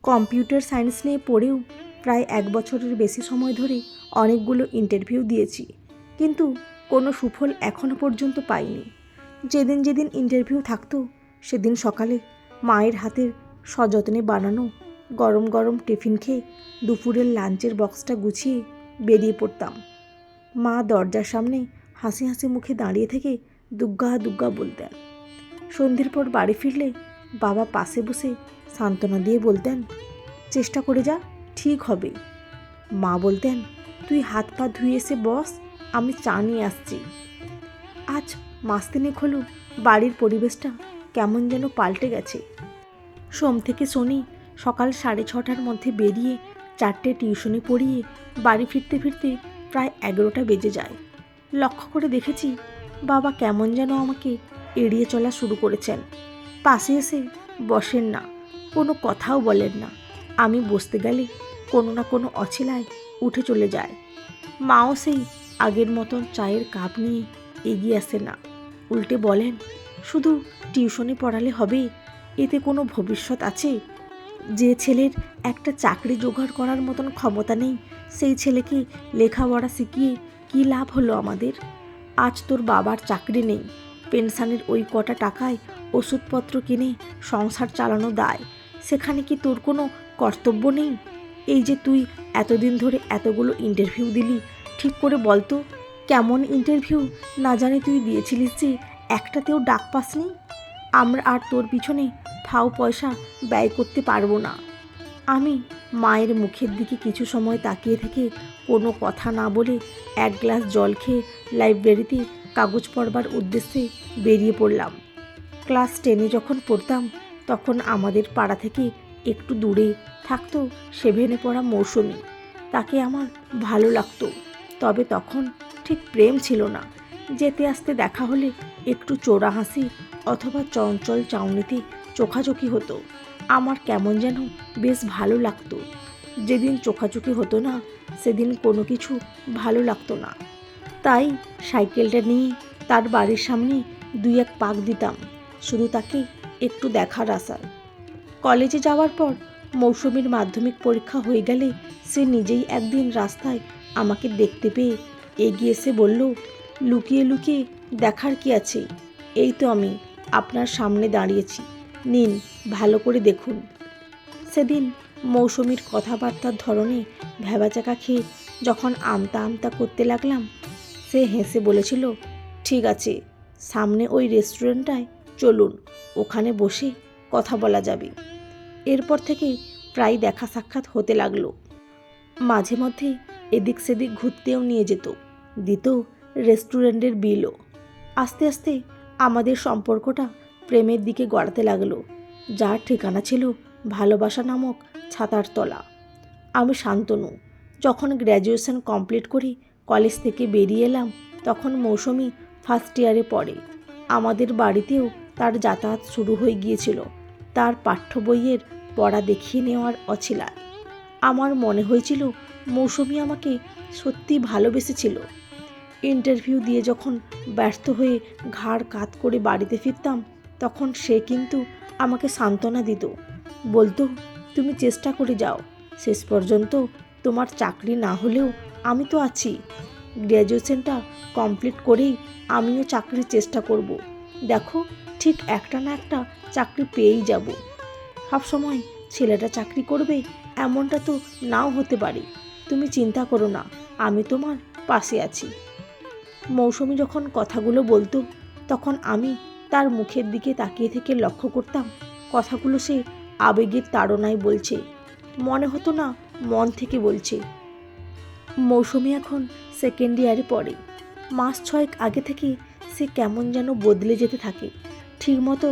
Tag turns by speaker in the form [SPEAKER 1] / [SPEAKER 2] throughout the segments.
[SPEAKER 1] Computer science নিয়ে পড়েও প্রায় 1 বছরের বেশি সময় ধরে অনেকগুলো ইন্টারভিউ দিয়েছি, কিন্তু কোনো সুফল এখনও পর্যন্ত পাইনি। যেদিন যেদিন ইন্টারভিউ থাকতো সেদিন সকালে মায়ের হাতের সযত্নে বানানো গরম গরম টিফিন খেয়ে দুপুরের লাঞ্চের বক্সটা গুছিয়ে বেরিয়ে পড়তাম। মা দরজার সামনে হাসি হাসি মুখে দাঁড়িয়ে থেকে দুগ্গা দুগ্গা বলতেন। সন্ধ্যের পর বাড়ি ফিরলে বাবা পাশে বসে সান্ত্বনা দিয়ে বলতেন, চেষ্টা করে যা, ঠিক হবে। মা বলতেন, তুই হাত পা ধুয়ে এসে বস, আমি চা নিয়ে আসছি। আজ মাস তিনেক হলো বাড়ির পরিবেশটা কেমন যেন পাল্টে গেছে। সোম থেকে শনি সকাল 6:30টার মধ্যে বেরিয়ে 4টে টিউশনি পড়িয়ে বাড়ি ফিরতে ফিরতে প্রায় 11টা বেজে যায়। লক্ষ্য করে দেখেছি বাবা কেমন যেন আমাকে এড়িয়ে চলা শুরু করেছেন। পাশে এসে বসেন না, কোনো কথাও বলেন না। আমি বসতে গেলে কোনো না কোনো অছিলায় উঠে চলে যায়। মাও সেই আগের মতন চায়ের কাপ নিয়ে এগিয়ে আসে না, উল্টে বলেন, শুধু টিউশনি পড়ালে হবে? এতে কোনো ভবিষ্যৎ আছে? যে ছেলের একটা চাকরি জোগাড় করার মতন ক্ষমতা নেই, সেই ছেলেকে লেখাপড়া শিখিয়ে কী লাভ হলো আমাদের? আজ তোর বাবার চাকরি নেই, পেনশনের ওই কটা টাকায় ওষুধপত্র কিনে সংসার চালানো দায়, সেখানে কি তোর কোনো কর্তব্য নেই? এই যে তুই এতদিন ধরে এতগুলো ইন্টারভিউ দিলি, ঠিক করে বলতো কেমন ইন্টারভিউ না জানি তুই দিয়েছিলিস যে একটাতেও ডাক পাসনি? আমরা আর তোর পিছনে ফাও পয়সা ব্যয় করতে পারবো না। আমি মায়ের মুখের দিকে কিছু সময় তাকিয়ে থেকে কোনো কথা না বলে 1 গ্লাস জল খেয়ে লাইব্রেরিতে কাগজ পড়বার উদ্দেশ্যে বেরিয়ে পড়লাম। ক্লাস 10-এ যখন পড়তাম তখন আমাদের পাড়া থেকে একটু দূরে থাকতো 7-এ পড়া মৌসুমি। তাকে আমার ভালো লাগতো, তবে তখন ঠিক প্রেম ছিল না। যেতে আসতে দেখা হলে একটু চোরা হাসি অথবা চঞ্চল চাউনিতে চোখাচোখি হতো। আমার কেমন যেন বেশ ভালো লাগতো। যেদিন চোখাচোখি হতো না সেদিন কোনো কিছু ভালো লাগতো না। তাই সাইকেলটা নিয়ে তার বাড়ির সামনে 2-1 পাক দিতাম, শুধু তাকে একটু দেখার আশায়। কলেজে যাওয়ার পর মৌসুমীর মাধ্যমিক পরীক্ষা হয়ে গেলে সে নিজেই একদিন রাস্তায় আমাকে দেখতে পেয়ে এগিয়ে এসে বলল, লুকিয়ে লুকিয়ে দেখার কি আছে, এই তো আমি আপনার সামনে দাঁড়িয়েছি, নিন ভালো করে দেখুন। সেদিন মৌসুমীর কথাবার্তার ধরনে ভ্যাবাচাকা খেয়ে যখন আমতা আমতা করতে লাগলাম, সে হেসে বলেছিল, ঠিক আছে, সামনে ওই রেস্টুরেন্টটায় চলুন, ওখানে বসে কথা বলা যাবে। এরপর থেকে প্রায় দেখা সাক্ষাৎ হতে লাগলো। মাঝে মধ্যে এদিক সেদিক ঘুরতেও নিয়ে যেত, দিত রেস্টুরেন্টের বিলও। আস্তে আস্তে আমাদের সম্পর্কটা প্রেমের দিকে গড়াতে লাগলো, যার ঠিকানা ছিল ভালোবাসা নামক ছাতার তলা। আমি শান্তনু। যখন গ্র্যাজুয়েশন কমপ্লিট করে কলেজ থেকে বেরিয়ে এলাম তখন মৌসুমি ফার্স্ট ইয়ারে পড়ে। আমাদের বাড়িতেও তার যাতায়াত শুরু হয়ে গিয়েছিল তার পাঠ্য বইয়ের পড়া দেখিয়ে নেওয়ার অছিলায়। আমার মনে হয়েছিল মৌসুমি আমাকে সত্যি ভালোবেসেছিল। ইন্টারভিউ দিয়ে যখন ব্যর্থ হয়ে ঘাড় কাত করে বাড়িতে ফিরতাম তখন সে কিন্তু আমাকে সান্ত্বনা দিত, বলতো, তুমি চেষ্টা করে যাও, শেষ পর্যন্ত তোমার চাকরি না হলেও আমি তো আছি। গ্র্যাজুয়েশনটা কমপ্লিট করেই আমিও চাকরির চেষ্টা করব, দেখো ঠিক একটা না একটা চাকরি পেয়েই যাব। সবসময় ছেলেটা চাকরি করবে এমনটা তো নাও হতে পারে, তুমি চিন্তা করো না, আমি তোমার পাশে আছি। মৌসুমি যখন কথাগুলো বলতো তখন আমি তার মুখের দিকে তাকিয়ে থেকে লক্ষ্য করতাম কথাগুলো সে আবেগের তাড়নায় বলছে, মনে হতো না মন থেকে বলছে। মৌসুমি এখন 2nd ইয়ারে পড়ে। মাস 6 আগে থেকে সে কেমন যেন বদলে যেতে থাকে। ঠিকমতো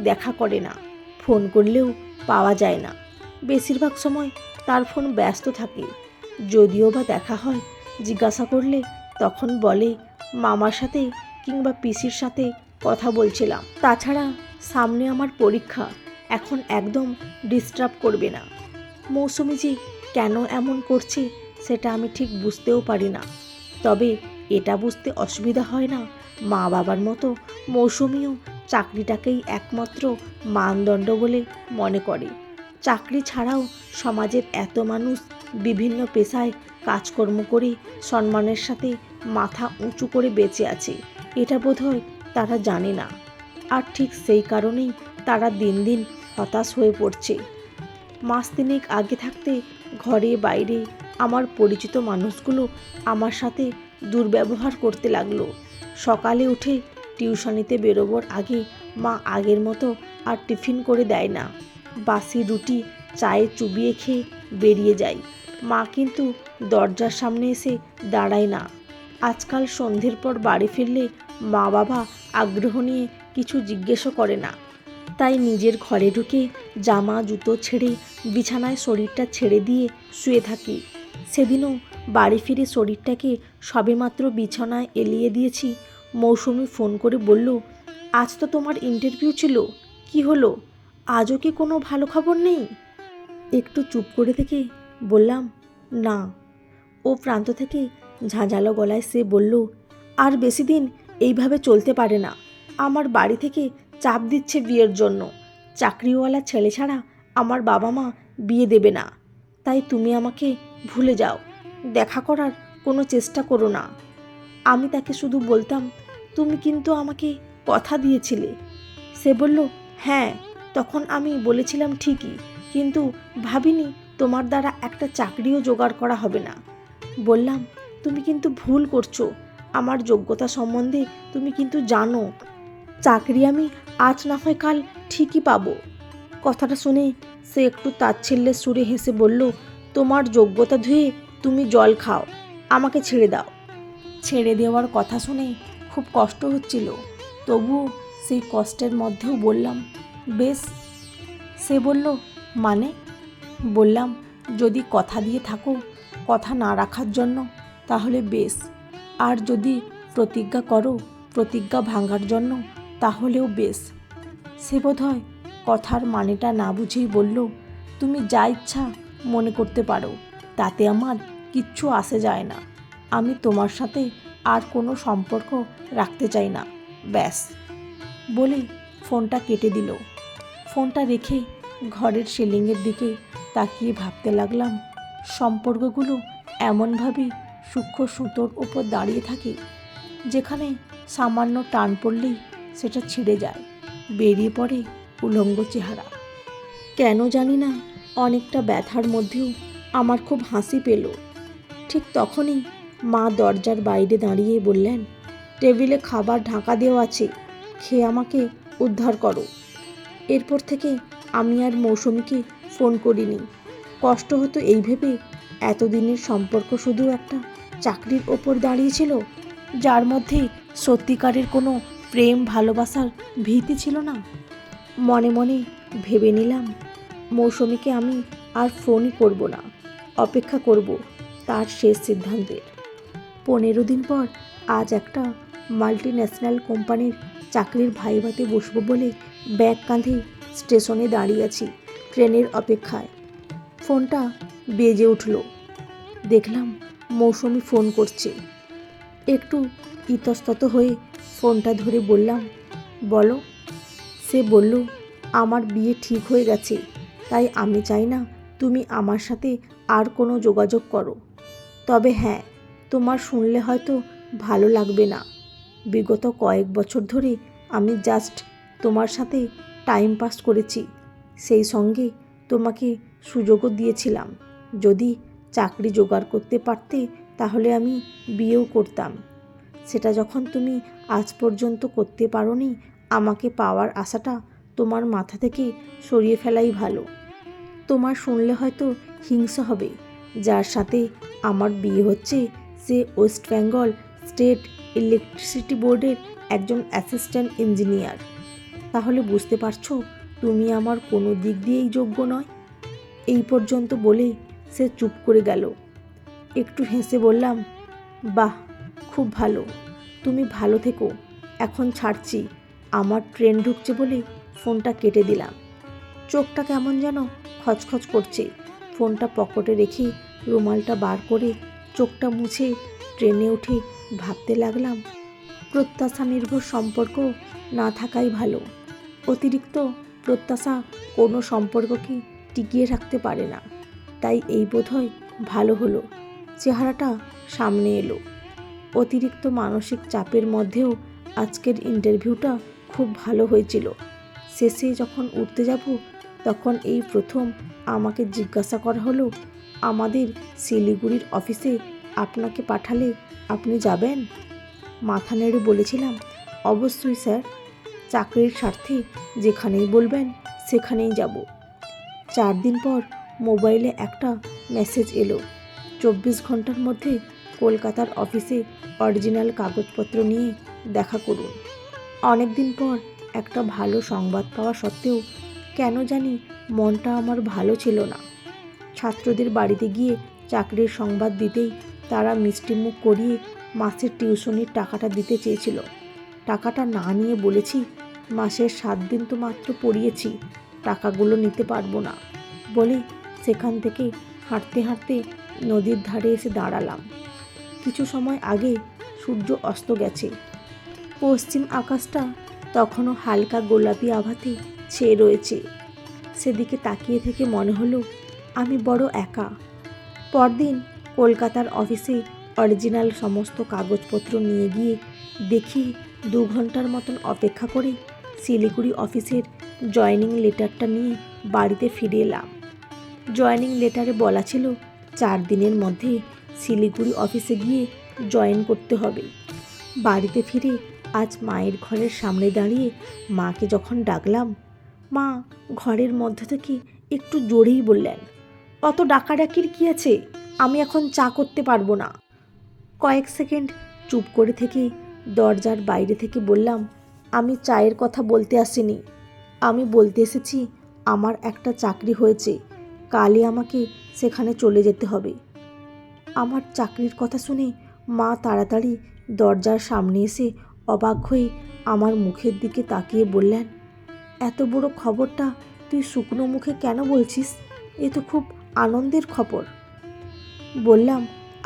[SPEAKER 1] দেখা করে না, ফোন করলেও পাওয়া যায় না, বেশিরভাগ সময় তার ফোন ব্যস্ত থাকে। যদিও বা দেখা হয়, জিজ্ঞাসা করলে তখন বলে মামার সাথে কিংবা পিসির সাথে কথা বলছিলাম। তাছাড়া সামনে আমার পরীক্ষা, এখন একদম ডিস্টার্ব করবে না। মৌসুমি যে কেন এমন করছে সেটা আমি ঠিক বুঝতেও পারি না, তবে এটা বুঝতে অসুবিধা হয় না, মা বাবার মতো মৌসুমিও চাকরিটাকেই একমাত্র মানদণ্ড বলে মনে করে। চাকরি ছাড়াও সমাজের এত মানুষ বিভিন্ন পেশায় কাজকর্ম করে সম্মানের সাথে মাথা উঁচু করে বেঁচে আছে, এটা বোধহয় তারা জানে না। আর ঠিক সেই কারণেই তারা দিন দিন হতাশ হয়ে পড়ছে। মাস তিনেক আগে থাকতে ঘরে বাইরে আমার পরিচিত মানুষগুলো আমার সাথে দুর্ব্যবহার করতে লাগলো। সকালে উঠে টিউশনিতে বেরোবার আগে মা আগের মতো আর টিফিন করে দেয় না। বাসি রুটি চায়ে চুবিয়ে খেয়ে বেরিয়ে যায়। মা কিন্তু দরজার সামনে এসে দাঁড়ায় না। আজকাল সন্ধ্যের পর বাড়ি ফিরলে মা বাবা আগ্রহ নিয়ে কিছু জিজ্ঞেসও করে না। তাই নিজের ঘরে ঢুকে জামা জুতো ছেড়ে বিছানায় শরীরটা ছেড়ে দিয়ে শুয়ে থাকি। সেদিনও বাড়ি ফিরে শরীরটাকে সবেমাত্র বিছানায় এলিয়ে দিয়েছি, মৌসুমি ফোন করে বলল, আজ তো তোমার ইন্টারভিউ ছিল, কি হলো? আজও কি কোনো ভালো খবর নেই? একটু চুপ করে থেকে বললাম, না। ও প্রান্ত থেকে ঝাঁঝালো গলায় সে বলল, আর বেশি দিন এইভাবে চলতে পারে না। আমার বাড়ি থেকে চাপ দিচ্ছে বিয়ের জন্য। চাকরিওয়ালা ছেলে ছাড়া আমার বাবা মা বিয়ে দেবে না। তাই তুমি আমাকে ভুলে যাও, দেখা করার কোনো চেষ্টা করো না। আমি তাকে শুধু বলতাম, তুমি কিন্তু আমাকে কথা দিয়েছিলে। সে বলল, হ্যাঁ, তখন আমি বলেছিলাম ঠিকই, কিন্তু ভাবিনি তোমার দ্বারা একটা চাকরিও জোগাড় করা হবে না। বললাম, তুমি কিন্তু ভুল করছো। আমার যোগ্যতা সম্বন্ধে তুমি কিন্তু জানো। চাকরি আমি আজ না হয় কাল ঠিকই পাবো। কথাটা শুনে সে একটু তাচ্ছিল্যের সুরে হেসে বলল, তোমার যোগ্যতা ধুয়ে তুমি জল খাও, আমাকে ছেড়ে দাও। ছেড়ে দেওয়ার কথা শুনে খুব কষ্ট হচ্ছিল, তবুও সেই কষ্টের মধ্যেও বললাম, বেশ। সে বলল, মানে? বললাম, যদি কথা দিয়ে থাকো কথা না রাখার জন্য, তাহলে বেশ। আর যদি প্রতিজ্ঞা করো প্রতিজ্ঞা ভাঙার জন্য, তাহলেও বেশ। সে বোধহয় কথার মানেটা না বুঝেই বলল, তুমি যা ইচ্ছা মনে করতে পারো, তাতে আমার কিচ্ছু আসে যায় না। আমি তোমার সাথে আর কোনো সম্পর্ক রাখতে চাই না, ব্যাস। বলে ফোনটা কেটে দিল। ফোনটা রেখে ঘরের সিলিংয়ের দিকে তাকিয়ে ভাবতে লাগলাম, সম্পর্কগুলো এমনভাবেই সূক্ষ্ম সুতোর ওপর দাঁড়িয়ে থাকে, যেখানে সামান্য টান পড়লেই সেটা ছিঁড়ে যায়, বেরিয়ে পড়ে উলঙ্গ চেহারা। কেন জানি না, অনেকটা ব্যথার মধ্যেও আমার খুব হাসি পেল। ঠিক তখনই মা দরজার বাইরে দাঁড়িয়ে বললেন, টেবিলে খাবার ঢাকা দেওয়া আছে, খেয়ে আমাকে উদ্ধার করো। এরপর থেকে আমি আর মৌসুমীকে ফোন করিনি। কষ্ট হতো এই ভেবে, এতদিনের সম্পর্ক শুধু একটা চাকরির ওপর দাঁড়িয়েছিল, যার মধ্যে সত্যিকারের কোনো প্রেম ভালোবাসার ভীতি ছিল না। মনে মনে ভেবে নিলাম, মৌসুমীকে আমি আর ফোনই করব না, অপেক্ষা করব তার শেষ সিদ্ধান্তের। 15 দিন পর আজ একটা মাল্টি ন্যাশনাল কোম্পানির চাকরির ভাইভাতে বসবো বলে ব্যাগ কাঁধে স্টেশনে দাঁড়িয়ে আছি ট্রেনের অপেক্ষায়। ফোনটা বেজে উঠল। দেখলাম মৌসুমী ফোন করছে। একটু ইতস্তত হয়ে ফোনটা ধরে বললাম, বলো। সে বলল, আমার বিয়ে ঠিক হয়ে গেছে, তাই আমি চাই না তুমি আমার সাথে আর কোনো যোগাযোগ করো। তবে হ্যাঁ, তোমার শুনলে হয়তো ভালো লাগবে না, বিগত কয়েক বছর ধরে আমি জাস্ট তোমার সাথে টাইম পাস করেছি, সেই সঙ্গে তোমাকে সুযোগও দিয়েছিলাম। যদি চাকরি জোগাড় করতে পারতে তাহলে আমি বিয়েও করতাম। সেটা যখন তুমি আজ পর্যন্ত করতে পারোনি, আমাকে পাওয়ার আশাটা তোমার মাথা থেকে সরিয়ে ফেলাই ভালো। তোমার শুনলে হয়তো হিংসা হবে, যার সাথে আমার বিয়ে হচ্ছে সে ওয়েস্ট বেঙ্গল স্টেট ইলেকট্রিসিটি বোর্ডের একজন অ্যাসিস্ট্যান্ট ইঞ্জিনিয়ার। তাহলে বুঝতে পারছো তুমি আমার কোনো দিক দিয়েই যোগ্য নয়। এই পর্যন্ত বলে সে চুপ করে গেল। একটু হেসে বললাম, বাহ, খুব ভালো, তুমি ভালো থেকো, এখন ছাড়ছি, আমার ট্রেন ঢুকছে বলে ফোনটা কেটে দিলাম। চোখটা কেমন যেন খচখচ করছে। ফোনটা পকেটে রেখে রুমালটা বার করে চোখটা মুছে ট্রেনে উঠে ভাবতে লাগলাম, প্রত্যাশা নির্ভর সম্পর্ক না থাকাই ভালো। অতিরিক্ত প্রত্যাশা কোনো সম্পর্ককে টিকিয়ে রাখতে পারে না। তাই এই বোধহয় ভালো হলো চেহারাটা সামনে এলো। অতিরিক্ত মানসিক চাপের মধ্যেও আজকের ইন্টারভিউটা খুব ভালো হয়েছিল। শেষে যখন উঠতে যাব তখন এই প্রথম আমাকে জিজ্ঞাসা করা হলো, আমাদের শিলিগুড়ির অফিসে আপনাকে পাঠালে আপনি যাবেন? মাথা নেড়ে বলেছিলাম, অবশ্যই স্যার, চাকরির স্বার্থে যেখানেই বলবেন সেখানেই যাব। 4 দিন পর মোবাইলে একটা মেসেজ এলো, 24 ঘন্টার মধ্যে কলকাতার অফিসে অরিজিনাল কাগজপত্র নিয়ে দেখা করুন। অনেক দিন পর একটা ভালো সংবাদ পাওয়া সত্ত্বেও কেন জানি মনটা আমার ভালো ছিল না। ছাত্রদের বাড়িতে গিয়ে চাকরির সংবাদ দিতেই তারা মিষ্টিমুখ করিয়ে মাসের টিউশনির টাকাটা দিতে চেয়েছিল। টাকাটা না নিয়ে বলেছি, মাসের 7 দিন তো মাত্র পড়িয়েছি, টাকাগুলো নিতে পারবো না বলে সেখান থেকে হাঁটতে হাঁটতে নদীর ধারে এসে দাঁড়ালাম। কিছু সময় আগে সূর্য অস্ত গেছে। পশ্চিম আকাশটা তখনও হালকা গোলাপি আভাতে ছেয়ে রয়েছে। সেদিকে তাকিয়ে থেকে মনে হলো আমি বড় একা। পরদিন কলকাতার অফিসে অরিজিনাল সমস্ত কাগজপত্র নিয়ে গিয়ে দেখি 2 ঘন্টার মতন অপেক্ষা করে শিলিগুড়ি অফিসের জয়েনিং লেটারটা নিয়ে বাড়িতে ফিরে এলাম। জয়েনিং লেটারে বলা ছিল 4 দিনের মধ্যে শিলিগুড়ি অফিসে গিয়ে জয়েন করতে হবে। বাড়িতে ফিরে আজ মায়ের ঘরের সামনে দাঁড়িয়ে মাকে যখন ডাকলাম, মা ঘরের মধ্য থেকে একটু জোরেই বললেন, অত ডাকাডাকির কী আছে, আমি এখন চা করতে পারবো না। কয়েক সেকেন্ড চুপ করে থেকে দরজার বাইরে থেকে বললাম, আমি চায়ের কথা বলতে আসিনি, আমি বলতে এসেছি আমার একটা চাকরি হয়েছে, কালই আমাকে সেখানে চলে যেতে হবে। আমার চাকরির কথা শুনে মা তাড়াতাড়ি দরজার সামনে এসে অবাক হয়ে আমার মুখের দিকে তাকিয়ে বললেন, এত বড় খবরটা তুই শুকনো মুখে কেন বলছিস? এ তো খুব আনন্দের খবর। বললাম,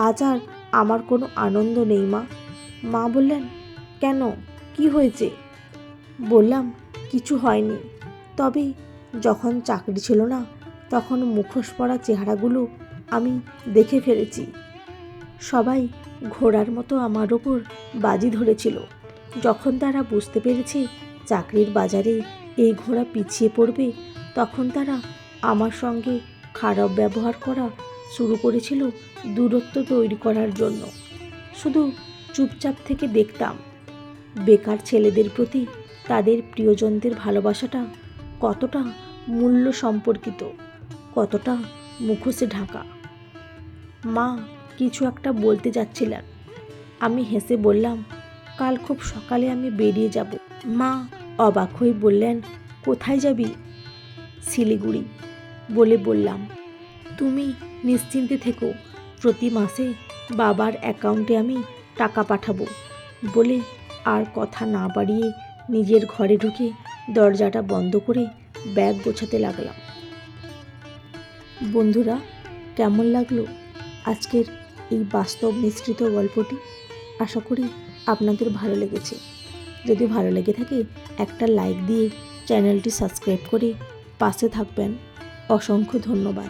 [SPEAKER 1] আজ আর আমার কোনো আনন্দ নেই মা। মা বললেন, কেন, কি হয়েছে? বললাম, কিছু হয়নি, তবে যখন চাকরি ছিল না তখন মুখোশ পরা চেহারাগুলো আমি দেখে ফেলেছি। সবাই ঘোড়ার মতো আমার ওপর বাজি ধরেছিল। যখন তারা বুঝতে পেরেছে চাকরির বাজারে এই ঘোড়া পিছিয়ে পড়বে, তখন তারা আমার সঙ্গে খারাপ ব্যবহার করা শুরু করেছিল দূরত্ব তৈরি করার জন্য। শুধু চুপচাপ থেকে দেখতাম। বেকার ছেলেদের প্রতি তাদের প্রিয়জনদের ভালোবাসাটা কতটা মূল্য সম্পর্কিত, কতটা মুখোশে ঢাকা। মা কিছু একটা বলতে যাচ্ছিলেন। আমি হেসে বললাম, কাল খুব সকালে আমি বেরিয়ে যাব। মা অবাক হয়ে বললেন, কোথায় যাবি? শিলিগুড়ি। বলে বললাম, তুমি নিশ্চিন্তে থেকো, প্রতি মাসে বাবার অ্যাকাউন্টে আমি টাকা পাঠাবো। বলে আর কথা না বাড়িয়ে নিজের ঘরে ঢুকে দরজাটা বন্ধ করে ব্যাগ গোছাতে লাগলাম। বন্ধুরা, কেমন লাগলো আজকের এই বাস্তব মিশ্রিত গল্পটি? আশা করি আপনাদের ভালো লেগেছে। যদি ভালো লেগে থাকে একটা লাইক দিয়ে চ্যানেলটি সাবস্ক্রাইব করে পাশে থাকবেন। অসংখ্য ধন্যবাদ।